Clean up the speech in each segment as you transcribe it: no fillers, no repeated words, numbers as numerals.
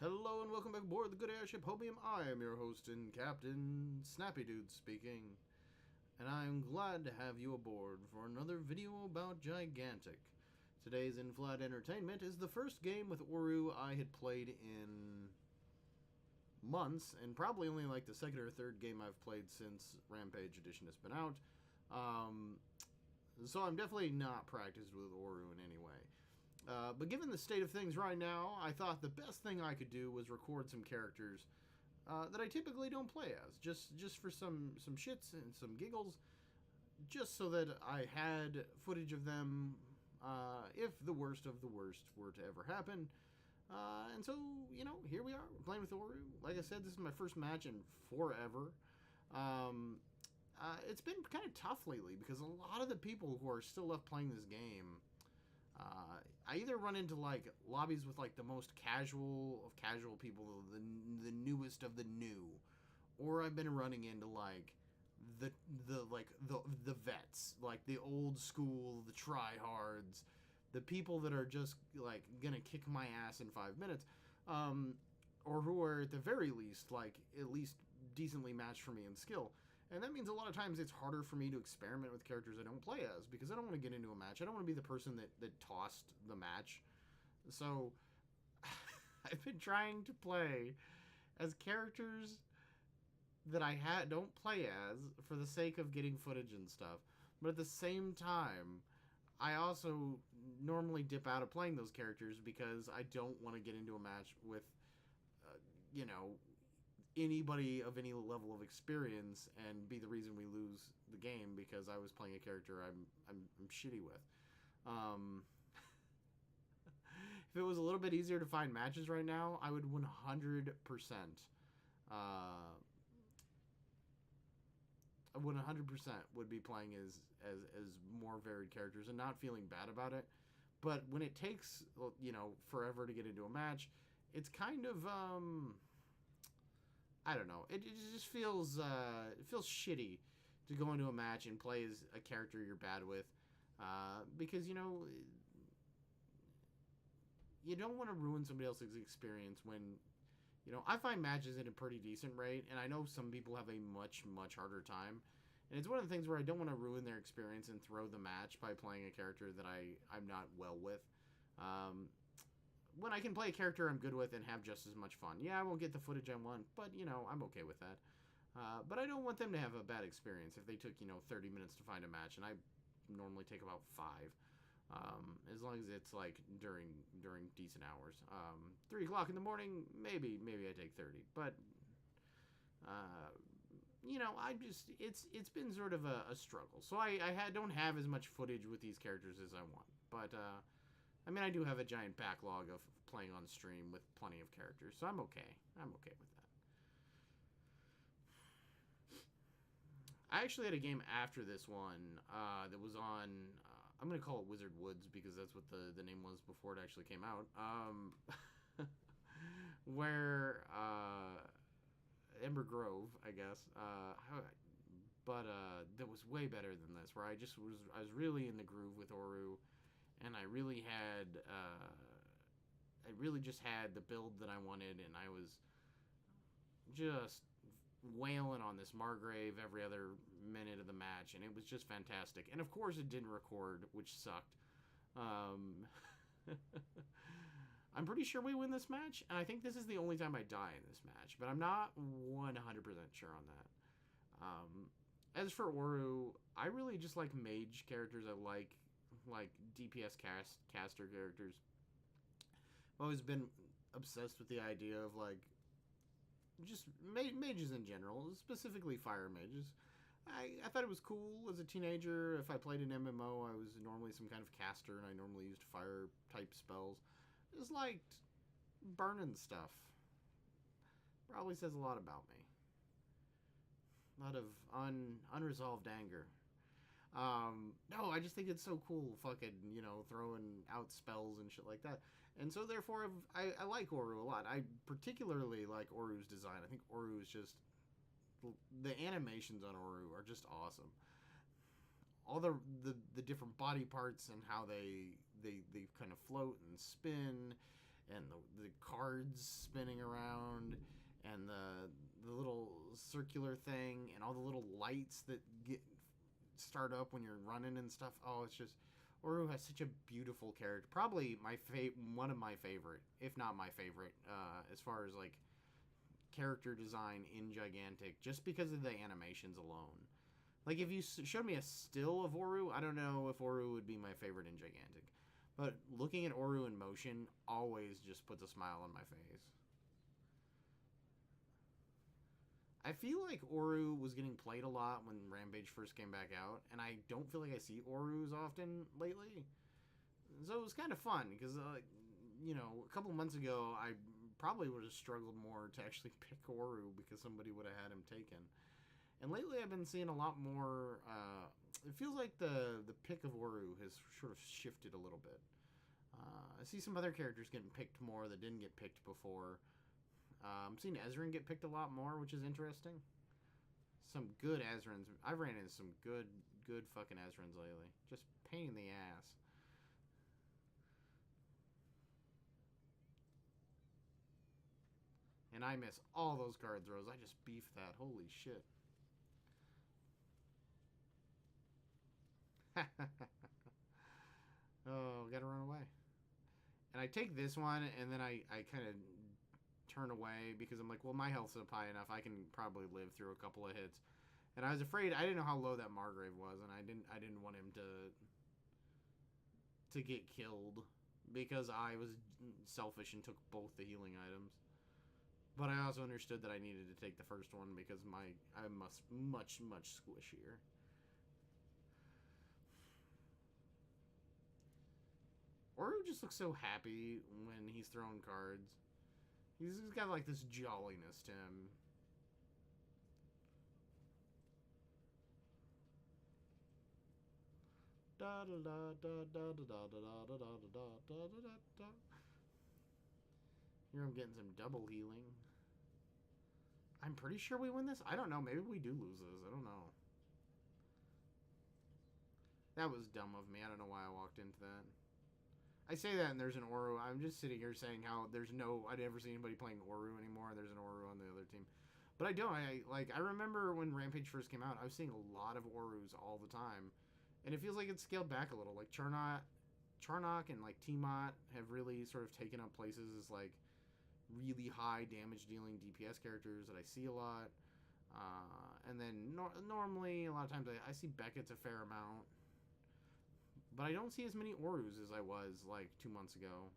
Hello and welcome back aboard the good airship Hopium. I am your host and captain, Snappydude speaking, and I am glad to have you aboard for another video about Gigantic. Today's in-flight entertainment is the first game with Oru I had played in months, and probably only like the second or third game I've played since Rampage Edition has been out. So I'm definitely not practiced with Oru in any way. But given the state of things right now, I thought the best thing I could do was record some characters that I typically don't play as, just for some shits and some giggles, just so that I had footage of them if the worst of the worst were to ever happen. And so, here we are, playing with Oru. Like I said, this is my first match in forever. It's been kind of tough lately because a lot of the people who are still left playing this game, I either run into like lobbies with like the most casual of casual people, the newest of the new, or I've been running into like the vets, like the old school, the tryhards, the people that are just like gonna kick my ass in 5 minutes, or who are at the very least like at least decently matched for me in skill. And that means a lot of times it's harder for me to experiment with characters I don't play as, because I don't want to get into a match. I don't want to be the person that tossed the match. So I've been trying to play as characters that I don't play as for the sake of getting footage and stuff. But at the same time, I also normally dip out of playing those characters because I don't want to get into a match with, anybody of any level of experience and be the reason we lose the game because I was playing a character I'm shitty with. If it was a little bit easier to find matches right now, I would 100%. I would 100% would be playing as more varied characters and not feeling bad about it. But when it takes forever to get into a match, it's kind of I don't know. It just feels shitty to go into a match and play as a character you're bad with, because you don't want to ruin somebody else's experience when I find matches at a pretty decent rate, and I know some people have a much harder time, and it's one of the things where I don't want to ruin their experience and throw the match by playing a character that I'm not well with. When I can play a character I'm good with and have just as much fun. Yeah, I won't get the footage I want, but, I'm okay with that. But I don't want them to have a bad experience if they took, 30 minutes to find a match, and I normally take about 5. As long as it's, like, during decent hours. 3 o'clock in the morning, maybe I take 30. But, it's been sort of a struggle. So I don't have as much footage with these characters as I want. But, I do have a giant backlog of playing on stream with plenty of characters, so I'm okay. I'm okay with that. I actually had a game after this one that was on, I'm going to call it Wizard Woods because that's what the name was before it actually came out, where, Ember Grove, I guess, but that was way better than this, where I was really in the groove with Oru. And I really just had the build that I wanted, and I was just wailing on this Margrave every other minute of the match, and it was just fantastic. And of course it didn't record, which sucked. I'm pretty sure we win this match, and I think this is the only time I die in this match, but I'm not 100% sure on that. As for Oru, I really just like mage characters. I like DPS caster characters. I've always been obsessed with the idea of like just mages in general, specifically fire mages. I thought it was cool as a teenager. If I played an MMO, I was normally some kind of caster, and I normally used fire type spells. I just liked burning stuff. Probably says a lot about me. A lot of unresolved anger. No, I just think it's so cool, fucking, throwing out spells and shit like that. And so, therefore, I like Oru a lot. I particularly like Oru's design. I think Oru is just... The animations on Oru are just awesome. All the different body parts and how they kind of float and spin and the cards spinning around, and the little circular thing, and all the little lights that start up when you're running and stuff. Oh, it's just Oru has such a beautiful character. Probably one of my favorite, if not my favorite, as far as like character design in Gigantic, just because of the animations alone. Like, if you showed me a still of Oru, I don't know if Oru would be my favorite in Gigantic. But looking at Oru in motion always just puts a smile on my face. I feel like Oru was getting played a lot when Rampage first came back out, and I don't feel like I see Orus often lately. So it was kind of fun, because, a couple months ago, I probably would have struggled more to actually pick Oru because somebody would have had him taken. And lately I've been seeing a lot more, it feels like the pick of Oru has sort of shifted a little bit. I see some other characters getting picked more that didn't get picked before. I'm seeing Ezreal get picked a lot more, which is interesting. Some good Ezreals. I've ran into some good fucking Ezreals lately. Just pain in the ass. And I miss all those card throws. I just beefed that. Holy shit. Oh, gotta run away. And I take this one, and then I kind of turn away because I'm like, well, my health's up high enough. I can probably live through a couple of hits. And I was afraid. I didn't know how low that Margrave was, and I didn't want him to get killed because I was selfish and took both the healing items. But I also understood that I needed to take the first one because I'm much squishier. Oru just looks so happy when he's throwing cards. He's got like this jolliness to him. Da da da da da da da da da da da da da da. Here I'm getting some double healing. I'm pretty sure we win this. I don't know. Maybe we do lose this. I don't know. That was dumb of me. I don't know why I walked into that. I say that and there's an Oru. I'm just sitting here saying how I'd never see anybody playing Oru anymore. There's an Oru on the other team. But I don't. I remember when Rampage first came out, I was seeing a lot of Orus all the time. And it feels like it's scaled back a little. Like Charnok and like Tiamat have really sort of taken up places as like really high damage dealing DPS characters that I see a lot. And then normally a lot of times I see Beckett's a fair amount. But I don't see as many Orus as I was like 2 months ago.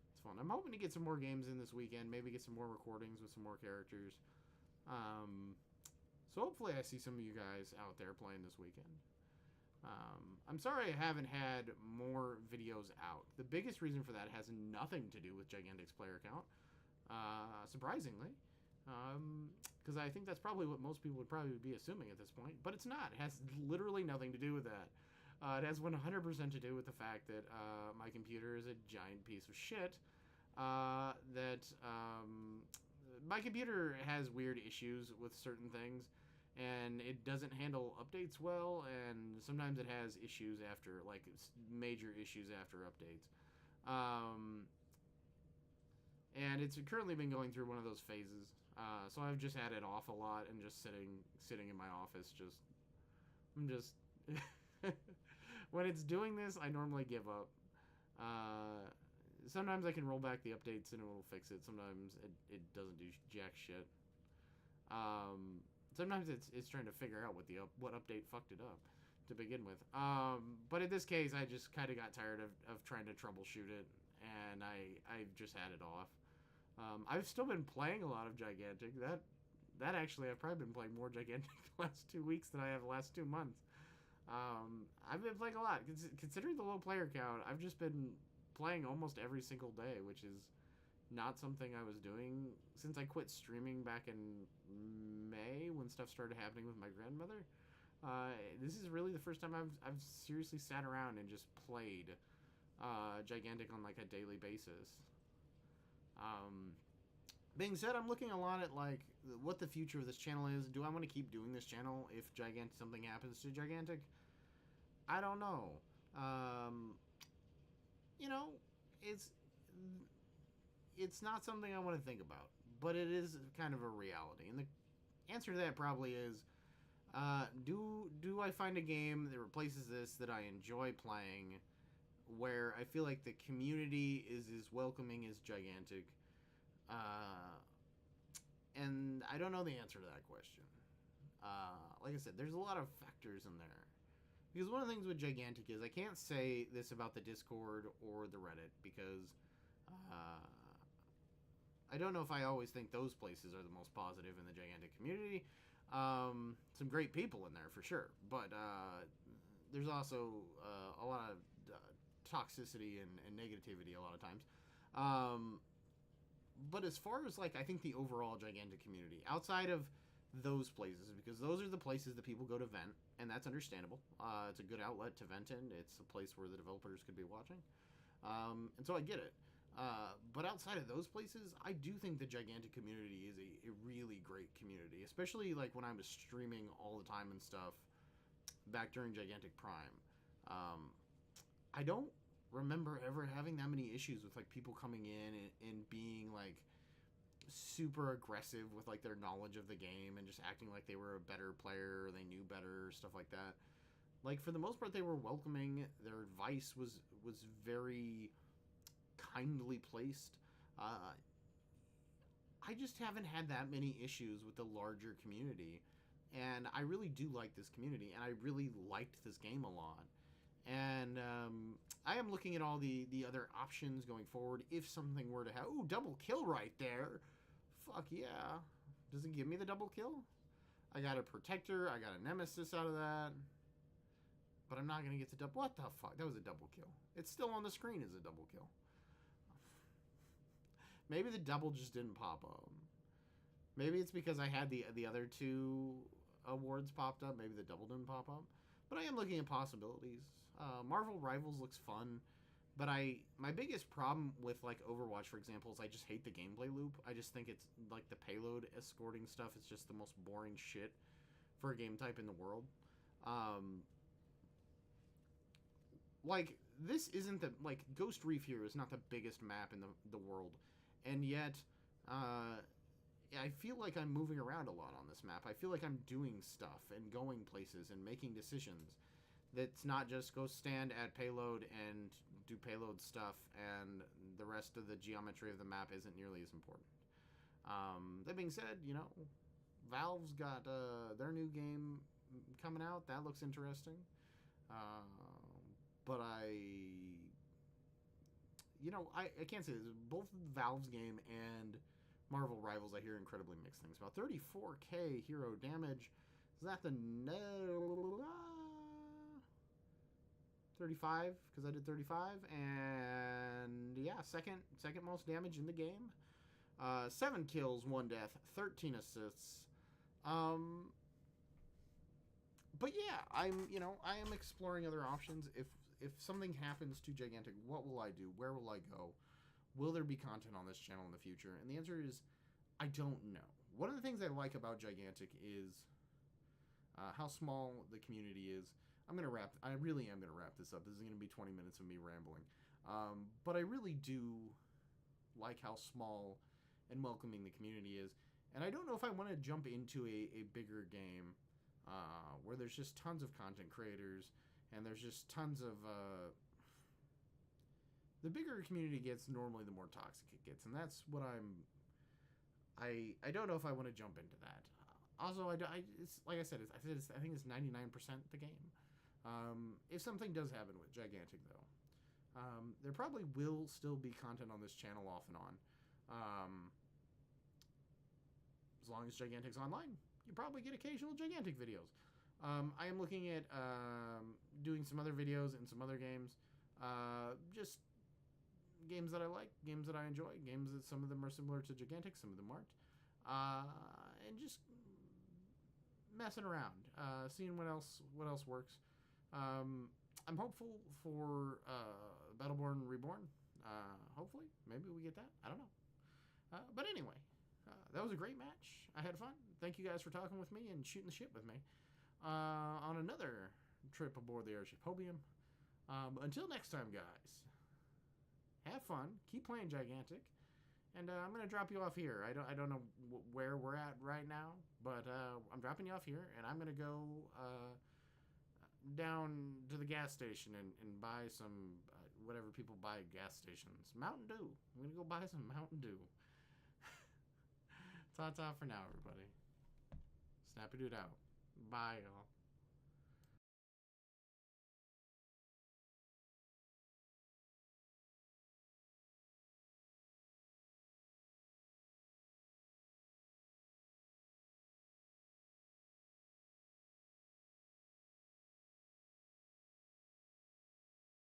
It's fun. I'm hoping to get some more games in this weekend. Maybe get some more recordings with some more characters. So hopefully I see some of you guys out there playing this weekend. I'm sorry I haven't had more videos out. The biggest reason for that has nothing to do with Gigantic's player count. Surprisingly. Because I think that's probably what most people would probably be assuming at this point. But it's not. It has literally nothing to do with that. It has 100% to do with the fact that my computer is a giant piece of shit. My computer has weird issues with certain things. And it doesn't handle updates well. And sometimes it has issues after, like, major issues after updates. And it's currently been going through one of those phases. So I've just had it off a lot and just sitting in my office. I'm just when it's doing this, I normally give up. Sometimes I can roll back the updates and it will fix it. Sometimes it doesn't do jack shit. Sometimes it's trying to figure out what update fucked it up to begin with. But in this case, I just kind of got tired of trying to troubleshoot it, and I just had it off. I've still been playing a lot of Gigantic. That actually, I've probably been playing more Gigantic the last 2 weeks than I have the last 2 months. I've been playing a lot. Considering the low player count, I've just been playing almost every single day, which is not something I was doing since I quit streaming back in May when stuff started happening with my grandmother. This is really the first time I've seriously sat around and just played Gigantic on like a daily basis. Being said, I'm looking a lot at like what the future of this channel is. Do I want to keep doing this channel if something happens to Gigantic? I don't know. Um, you know, it's it's not something I want to think about, but it is kind of a reality. And the answer to that probably is, do I find a game that replaces this that I enjoy playing, where I feel like the community is as welcoming as Gigantic? Uh, and I don't know the answer to that question. Like I said, there's a lot of factors in there. Because one of the things with Gigantic is I can't say this about the Discord or the Reddit because uh, I don't know if I always think those places are the most positive in the Gigantic community. Some great people in there for sure, but there's also a lot of toxicity and negativity a lot of times. Um, but as far as like I think the overall Gigantic community outside of those places, because those are the places that people go to vent, and that's understandable. It's a good outlet to vent in. It's a place where the developers could be watching, and so I get it. But outside of those places, I do think the Gigantic community is a really great community, especially like when I was streaming all the time and stuff back during Gigantic Prime. Um, I don't remember ever having that many issues with like people coming in and being like super aggressive with like their knowledge of the game and just acting like they were a better player or they knew better, stuff like that. Like for the most part they were welcoming. Their advice was very kindly placed. uh, I just haven't had that many issues with the larger community, and I really do like this community, and I really liked this game a lot. And I am looking at all the other options going forward. If something were to have, ooh, double kill right there, fuck yeah! Does it give me the double kill? I got a protector, I got a nemesis out of that, but I'm not gonna get the double. What the fuck? That was a double kill. It's still on the screen as a double kill. Maybe the double just didn't pop up. Maybe it's because I had the other two awards popped up. Maybe the double didn't pop up. But I am looking at possibilities. Marvel Rivals looks fun, but my biggest problem with like Overwatch, for example, is I just hate the gameplay loop. I just think it's like the payload escorting stuff is just the most boring shit for a game type in the world. Um, like this isn't the like Ghost Reef here is not the biggest map in the world, and yet uh, I feel like I'm moving around a lot on this map. I feel like I'm doing stuff and going places and making decisions. That's not just go stand at payload and do payload stuff, and the rest of the geometry of the map isn't nearly as important. That being said, Valve's got their new game coming out. That looks interesting. Uh, but I can't say this. Both Valve's game and Marvel Rivals, I hear incredibly mixed things about. 34k hero damage. Is that the 35? Because I did 35, and yeah, second most damage in the game. 7 kills, 1 death, 13 assists. But yeah, I am exploring other options. If something happens to Gigantic, what will I do? Where will I go? Will there be content on this channel in the future? And the answer is, I don't know. One of the things I like about Gigantic is how small the community is. I really am gonna wrap this up. This is gonna be 20 minutes of me rambling. But I really do like how small and welcoming the community is. And I don't know if I want to jump into a bigger game where there's just tons of content creators and there's just tons of the bigger a community gets, normally the more toxic it gets, and that's what I don't know if I want to jump into that. Also, it's like I said, I think it's 99% the game. If something does happen with Gigantic, though, there probably will still be content on this channel off and on. As long as Gigantic's online, you probably get occasional Gigantic videos. I am looking at doing some other videos in some other games. Just games that I like, games that I enjoy, games that some of them are similar to Gigantic, some of them aren't. And just messing around, seeing what else works. I'm hopeful for Battleborn Reborn. Hopefully, maybe we get that. I don't know. But anyway, that was a great match. I had fun. Thank you guys for talking with me and shooting the shit with me on another trip aboard the airship Hobium. Until next time, guys, have fun. Keep playing Gigantic. And I'm gonna drop you off here. I don't know where we're at right now, but I'm dropping you off here, and I'm gonna go down to the gas station and buy some whatever people buy at gas stations. Mountain Dew. I'm gonna go buy some Mountain Dew. Ta-ta for now, everybody. Snappydude out. Bye, y'all.